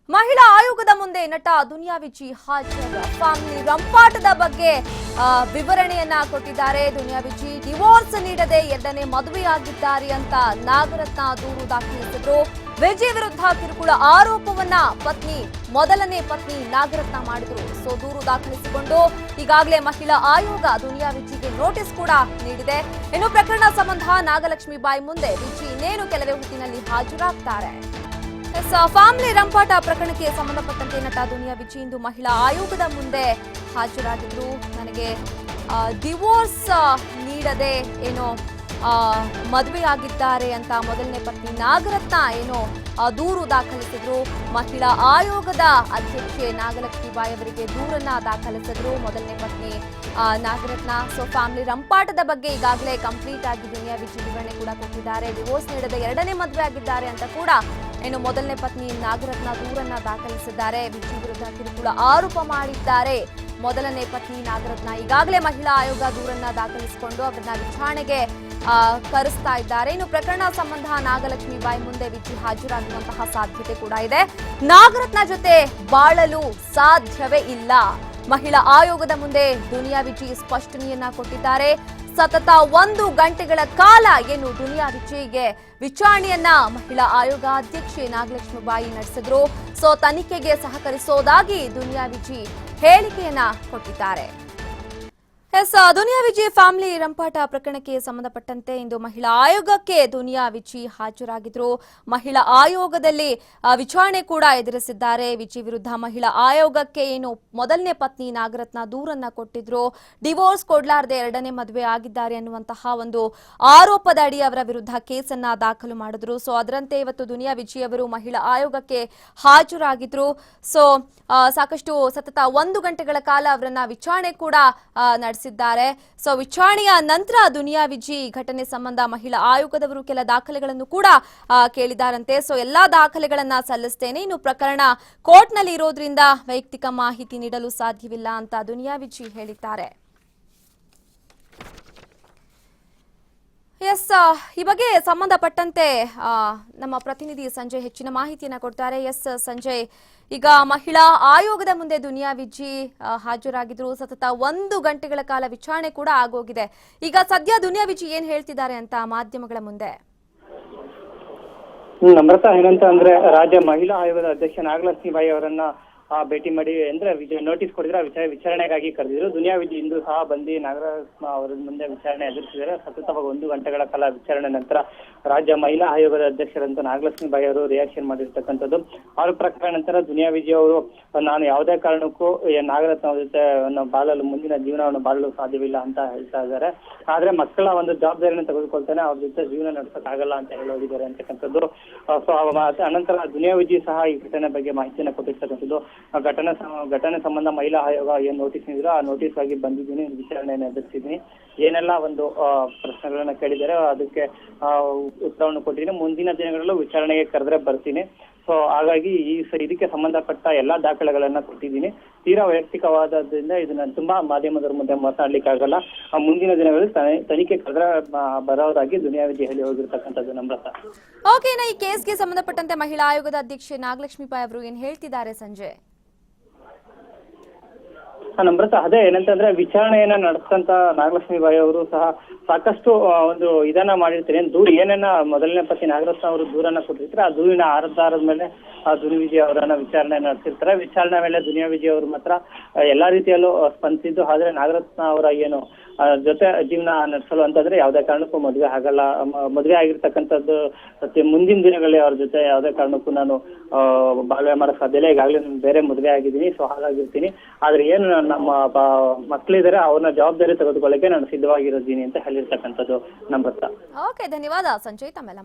ಮಹಿಳಾ ಆಯೋಗದ ಮುಂದೆ ನಟ ದುನಿಯಾ ವಿಜಿ ಹಾಜರ ಫ್ಯಾಮಿಲಿ ರಂಪಾಟದ ಬಗ್ಗೆ ವಿವರಣೆಯನ್ನ ಕೊಟ್ಟಿದ್ದಾರೆ. ದುನಿಯಾ ವಿಜಿ ಡಿವೋರ್ಸ್ ನೀಡದೆ ಎರಡನೇ ಮದುವೆಯಾಗಿದ್ದಾರೆ ಅಂತ ನಾಗರತ್ನ ದೂರು ದಾಖಲಿಸಿದ್ರು. ವಿಜಿ ವಿರುದ್ಧ ಕಿರುಕುಳ ಆರೋಪವನ್ನ ಮೊದಲನೇ ಪತ್ನಿ ನಾಗರತ್ನ ಮಾಡಿದ್ರು. ದೂರು ದಾಖಲಿಸಿಕೊಂಡು ಈಗಾಗಲೇ ಮಹಿಳಾ ಆಯೋಗ ದುನಿಯಾ ವಿಜಿಗೆ ನೋಟಿಸ್ ಕೂಡ ನೀಡಿದೆ. ಇನ್ನು ಪ್ರಕರಣ ಸಂಬಂಧ ನಾಗಲಕ್ಷ್ಮಿ ಬಾಯಿ ಮುಂದೆ ವಿಜಿ ಇನ್ನೇನು ಕೆಲವೇ ಹೊತ್ತಿನಲ್ಲಿ ಹಾಜರಾಗ್ತಾರೆ. ಫ್ಯಾಮಿಲಿ ರಂಪಾಟ ಪ್ರಕರಣಕ್ಕೆ ಸಂಬಂಧಪಟ್ಟಂತೆ ನಟ ದುನಿಯಾ ವಿಜಿ ಇಂದು ಮಹಿಳಾ ಆಯೋಗದ ಮುಂದೆ ಹಾಜರಾಗಿದ್ರು. ನನಗೆ ಡಿವೋರ್ಸ್ ನೀಡದೆ ಏನೋ ಮದುವೆಯಾಗಿದ್ದಾರೆ ಅಂತ ಮೊದಲನೇ ಪತ್ನಿ ನಾಗರತ್ನ ಏನೋ ದೂರು ದಾಖಲಿಸಿದ್ರು. ಮಹಿಳಾ ಆಯೋಗದ ಅಧ್ಯಕ್ಷೆ ನಾಗಲಕ್ಷ್ಮಿ ಬಾಯಿ ಅವರಿಗೆ ದೂರನ್ನ ದಾಖಲಿಸಿದ್ರು ಮೊದಲನೇ ಪತ್ನಿ ನಾಗರತ್ನ. ಫ್ಯಾಮಿಲಿ ರಂಪಾಟದ ಬಗ್ಗೆ ಈಗಾಗಲೇ ಕಂಪ್ಲೀಟ್ ಆಗಿ ದುನಿಯಾ ವಿಜಿ ವಿವರಣೆ ಕೂಡ ಕೊಟ್ಟಿದ್ದಾರೆ. ಡಿವೋರ್ಸ್ ನೀಡದೆ ಎರಡನೇ ಮದುವೆ ಆಗಿದ್ದಾರೆ ಅಂತ ಕೂಡ ಏನು ಮೊದಲನೇ ಪತ್ನಿ ನಾಗರತ್ನ ದೂರನ್ನ ದಾಖಲಿಸಿದ್ದಾರೆ. ವಿಜಿ ವಿರುದ್ಧ ಕಿರುಕುಳ ಆರೋಪ ಮಾಡಿದ್ದಾರೆ ಮೊದಲನೇ ಪತ್ನಿ ನಾಗರತ್ನ. ಈಗಾಗಲೇ ಮಹಿಳಾ ಆಯೋಗ ದೂರನ್ನ ದಾಖಲಿಸಿಕೊಂಡು ಅವರನ್ನ ವಿಚಾರಣೆಗೆ ಕರೆಸ್ತಾ ಇದ್ದಾರೆ. ಇನ್ನು ಪ್ರಕರಣ ಸಂಬಂಧ ನಾಗಲಕ್ಷ್ಮಿ ಬಾಯಿ ಮುಂದೆ ವಿಜಿ ಹಾಜರಾಗುವಂತಹ ಸಾಧ್ಯತೆ ಕೂಡ ಇದೆ. ನಾಗರತ್ನ ಜೊತೆ ಬಾಳಲು ಸಾಧ್ಯವೇ ಇಲ್ಲ. ಮಹಿಳಾ ಆಯೋಗದ ಮುಂದೆ ದುನಿಯಾ ವಿಜಿ ಸ್ಪಷ್ಟನೆಯನ್ನ ಕೊಟ್ಟಿದ್ದಾರೆ. ಸತತ 1 ಗಂಟೆಗಳ ಕಾಲ ಏನು ದುನಿಯಾ ವಿಜಿಗೆ ವಿಚಾರಣೆಯನ್ನ ಮಹಿಳಾ ಆಯೋಗ ಅಧ್ಯಕ್ಷೆ ನಾಗಲಕ್ಷ್ಮಿ ಬಾಯಿ ನಡೆಸಿದ್ರು. ತನಿಖೆಗೆ ಸಹಕರಿಸೋದಾಗಿ ದುನಿಯಾ ವಿಜಿ ಹೇಳಿಕೆಯನ್ನ ಕೊಟ್ಟಿದ್ದಾರೆ. ದುನಿಯಾ ವಿಜಿ ಫ್ಯಾಮಿಲಿ ರಂಪಾಟ ಪ್ರಕರಣಕ್ಕೆ ಸಂಬಂಧಪಟ್ಟಂತೆ ಇಂದು ಮಹಿಳಾ ಆಯೋಗಕ್ಕೆ ದುನಿಯಾ ವಿಜಿ ಹಾಜರಾಗಿದ್ರು. ಮಹಿಳಾ ಆಯೋಗದಲ್ಲಿ ವಿಚಾರಣೆ ಕೂಡ ಎದುರಿಸಿದ್ದಾರೆ. ವಿಜಿ ವಿರುದ್ಧ ಮಹಿಳಾ ಆಯೋಗಕ್ಕೆ ಏನು ಮೊದಲನೇ ಪತ್ನಿ ನಾಗರತ್ನ ದೂರನ್ನ ಕೊಟ್ಟಿದ್ರು. ಡಿವೋರ್ಸ್ ಕೊಡ್ಲಾರದೆ ಎರಡನೇ ಮದುವೆ ಆಗಿದ್ದಾರೆ ಅನ್ನುವಂತಹ ಒಂದು ಆರೋಪದ ಅಡಿ ಅವರ ವಿರುದ್ಧ ಕೇಸನ್ನ ದಾಖಲು ಮಾಡಿದ್ರು. ಅದರಂತೆ ಇವತ್ತು ದುನಿಯಾ ವಿಜಿ ಅವರು ಮಹಿಳಾ ಆಯೋಗಕ್ಕೆ ಹಾಜರಾಗಿದ್ರು. ಸಾಕಷ್ಟು ಸತತ 1 ಗಂಟೆಗಳ ಕಾಲ ಅವರನ್ನ ವಿಚಾರಣೆ ಕೂಡ ನಡೆಸಿದ್ದಾರೆ. ವಿಚಾರಣೆಯ ನಂತರ ದುನಿಯಾ ವಿಜಿ ಘಟನೆ ಸಂಬಂಧ ಮಹಿಳಾ ಆಯೋಗದವರು ಕೆಲ ದಾಖಲೆಗಳನ್ನು ಕೂಡ ಕೇಳಿದಾರಂತೆ. ಎಲ್ಲಾ ದಾಖಲೆಗಳನ್ನ ಸಲ್ಲಿಸ್ತೇನೆ, ಇನ್ನು ಪ್ರಕರಣ ಕೋರ್ಟ್ನಲ್ಲಿ ಇರೋದ್ರಿಂದ ವೈಯಕ್ತಿಕ ಮಾಹಿತಿ ನೀಡಲು ಸಾಧ್ಯವಿಲ್ಲ ಅಂತ ದುನಿಯಾ ವಿಜಿ ಹೇಳಿದ್ದಾರೆ. ಈ ಬಗ್ಗೆ ಸಂಬಂಧಪಟ್ಟಂತೆ ನಮ್ಮ ಪ್ರತಿನಿಧಿ ಸಂಜಯ್ ಹೆಚ್ಚಿನ ಮಾಹಿತಿಯನ್ನ ಕೊಡ್ತಾರೆ. ಸಂಜಯ್, ಈಗ ಮಹಿಳಾ ಆಯೋಗದ ಮುಂದೆ ದುನಿಯಾ ವಿಜಿ ಹಾಜರಾಗಿದ್ರು. ಸತತ 1 ಗಂಟೆಗಳ ಕಾಲ ವಿಚಾರಣೆ ಕೂಡ ಆಗೋಗಿದೆ. ಈಗ ಸದ್ಯ ದುನಿಯಾ ವಿಜಿ ಏನ್ ಹೇಳ್ತಿದ್ದಾರೆ ಅಂತ ಮಾಧ್ಯಮಗಳ ಮುಂದೆ? ನಮ್ರತಾ, ಏನಂತ ಅಂದ್ರೆ ರಾಜ್ಯ ಮಹಿಳಾ ಆಯೋಗದ ಅಧ್ಯಕ್ಷ ನಾಗಲಕ್ಷ್ಮಿ ಬಾಯಿ ಅವರನ್ನ ಭೇಟಿ ಮಾಡಿ ಅಂದ್ರೆ ನೋಟಿಸ್ ಕೊಟ್ಟಿದ್ರೆ ವಿಚಾರಣೆಗಾಗಿ ಕರೆದಿದ್ರು. ದುನಿಯಾ ವಿಜಿ ಇಂದು ಸಹ ಬಂದು ನಾಗರತ್ನ ಅವರ ಮುಂದೆ ವಿಚಾರಣೆ ಎದುರಿಸಿದ್ದಾರೆ. ಸತತವಾಗಿ 1 ಗಂಟೆಗಳ ಕಾಲ ವಿಚಾರಣೆ ನಂತರ ರಾಜ್ಯ ಮಹಿಳಾ ಆಯೋಗದ ಅಧ್ಯಕ್ಷರಂತ ನಾಗಲಕ್ಷ್ಮಿ ಬಾಯಿ ಅವರು ರಿಯಾಕ್ಷನ್ ಮಾಡಿರ್ತಕ್ಕಂಥದ್ದು. ಅವ್ರ ಪ್ರಕಾರ ನಂತರ ದುನಿಯಾ ವಿಜಿ ಅವರು ನಾನು ಯಾವುದೇ ಕಾರಣಕ್ಕೂ ನಾಗರತ್ನ ಅವ್ರ ಜೊತೆ ಬಾಳಲು ಮುಂದಿನ ಜೀವನವನ್ನು ಬಾಳಲು ಸಾಧ್ಯವಿಲ್ಲ ಅಂತ ಹೇಳ್ತಾ ಇದ್ದಾರೆ. ಆದ್ರೆ ಮಕ್ಕಳ ಒಂದು ಜವಾಬ್ದಾರಿಯನ್ನು ತೆಗೆದುಕೊಳ್ತಾನೆ, ಅವ್ರ ಜೊತೆ ಜೀವನ ನಡೆಸಕ್ಕಾಗಲ್ಲ ಅಂತ ಹೇಳೋದಿದ್ದಾರೆ ಅಂತಕ್ಕಂಥದ್ದು. ಅನಂತರ ದುನಿಯಾ ವಿಜಿ ಸಹ ಈ ಘಟನೆ ಬಗ್ಗೆ ಮಾಹಿತಿಯನ್ನು ಕೊಟ್ಟಿರ್ತಕ್ಕಂಥದ್ದು. ಘಟನೆ ಸಂಬಂಧ ಮಹಿಳಾ ಆಯೋಗ ಏನ್ ನೋಟಿಸ್ ನೀಡಿದ್ರು ಆ ನೋಟಿಸ್ ಆಗಿ ಬಂದಿದ್ದೀನಿ, ವಿಚಾರಣೆಯನ್ನು ಎದುರಿಸಿದ್ದೀನಿ, ಏನೆಲ್ಲ ಒಂದು ಪ್ರಶ್ನೆಗಳನ್ನ ಕೇಳಿದ್ದಾರೆ ಅದಕ್ಕೆ ಉತ್ತರವನ್ನು ಕೊಟ್ಟಿದ್ದೀನಿ. ಮುಂದಿನ ದಿನಗಳಲ್ಲೂ ವಿಚಾರಣೆಗೆ ಕರೆದ್ರೆ ಬರ್ತೀನಿ. ಹಾಗಾಗಿ ಇದಕ್ಕೆ ಸಂಬಂಧಪಟ್ಟ ಎಲ್ಲಾ ದಾಖಲೆಗಳನ್ನ ಕೊಟ್ಟಿದ್ದೀನಿ. ತೀರಾ ವೈಯಕ್ತಿಕವಾದದ್ರಿಂದ ಇದನ್ನ ತುಂಬಾ ಮಾಧ್ಯಮದವರ ಮುಂದೆ ಮಾತನಾಡ್ಲಿಕ್ಕೆ ಆಗಲ್ಲ. ಮುಂದಿನ ದಿನಗಳಲ್ಲಿ ತನಿಖೆ ಕರೆದ್ರೆ ಬರೋದಾಗಿ ದುನಿಯಾ ವಿಜಿ ಹೇಳಿ ಹೋಗಿರ್ತಕ್ಕಂಥದ್ದು. ನಮ್ರತಾ, ಈ ಕೇಸ್ಗೆ ಸಂಬಂಧಪಟ್ಟಂತೆ ಮಹಿಳಾ ಆಯೋಗದ ಅಧ್ಯಕ್ಷೆ ನಾಗಲಕ್ಷ್ಮಿ ಬಾಯಿ ಅವರು ಏನ್ ಹೇಳ್ತಿದ್ದಾರೆ ಸಂಜಯ್? ನಮ್ರತಾ, ಅದೇ ಏನಂತಂದ್ರೆ ವಿಚಾರಣೆಯನ್ನ ನಡೆಸ್ತಂತ ನಾಗಲಕ್ಷ್ಮಿ ಬಾಯಿ ಅವರು ಸಹ ಸಾಕಷ್ಟು ಒಂದು ಇದನ್ನ ಮಾಡಿರ್ತಾರೆ. ದೂರ ಏನೇನ ಮೊದಲನೇ ಪತಿ ನಾಗರತ್ನ ಅವರು ದೂರನ್ನ ಕೊಟ್ಟಿರ್ತಾರೆ, ಆ ದೂರಿನ ಆಧಾರದ ಮೇಲೆ ದುನಿಯಾ ವಿಜಿ ಅವರನ್ನ ವಿಚಾರಣೆ ನಡೆಸಿರ್ತಾರೆ. ವಿಚಾರಣೆ ಮೇಲೆ ದುನಿಯಾ ವಿಜಿ ಅವರು ಮಾತ್ರ ಎಲ್ಲಾ ರೀತಿಯಲ್ಲೂ ಸ್ಪಂದಿಸಿದ್ದು. ಆದ್ರೆ ನಾಗರತ್ನ ಅವರ ಏನು ಜೊತೆ ಜೀವನ ನಡೆಸಲು ಅಂತಂದ್ರೆ ಯಾವುದೇ ಕಾರಣಕ್ಕೂ ಮದುವೆ ಆಗಲ್ಲ. ಮದುವೆ ಆಗಿರ್ತಕ್ಕಂಥದ್ದು ಮುಂದಿನ ದಿನಗಳಲ್ಲಿ ಅವ್ರ ಜೊತೆ ಯಾವುದೇ ಕಾರಣಕ್ಕೂ ನಾನು ಬಾಳ್ವೆ ಮಾಡಕ್ ಸಾಧ್ಯ ಇಲ್ಲ. ಈಗಾಗಲೇ ನಾನು ಬೇರೆ ಮದುವೆ ಆಗಿದ್ದೀನಿ, ಹಾಗಾಗಿರ್ತೀನಿ. ಆದ್ರೆ ಏನು ನಮ್ಮ ಮಕ್ಕಳಿದ್ದಾರೆ ಅವ್ರನ್ನ ಜವಾಬ್ದಾರಿ ತೆಗೆದುಕೊಳ್ಳಕ್ಕೆ ನಾನು ಸಿದ್ಧವಾಗಿರೋದೀನಿ ಅಂತ ಹೇಳಿರ್ತಕ್ಕಂಥದ್ದು. ನಮ್ರತಾ, ಧನ್ಯವಾದ ಸಂಜಯ್ ತಮ್ಮೆಲ್ಲ.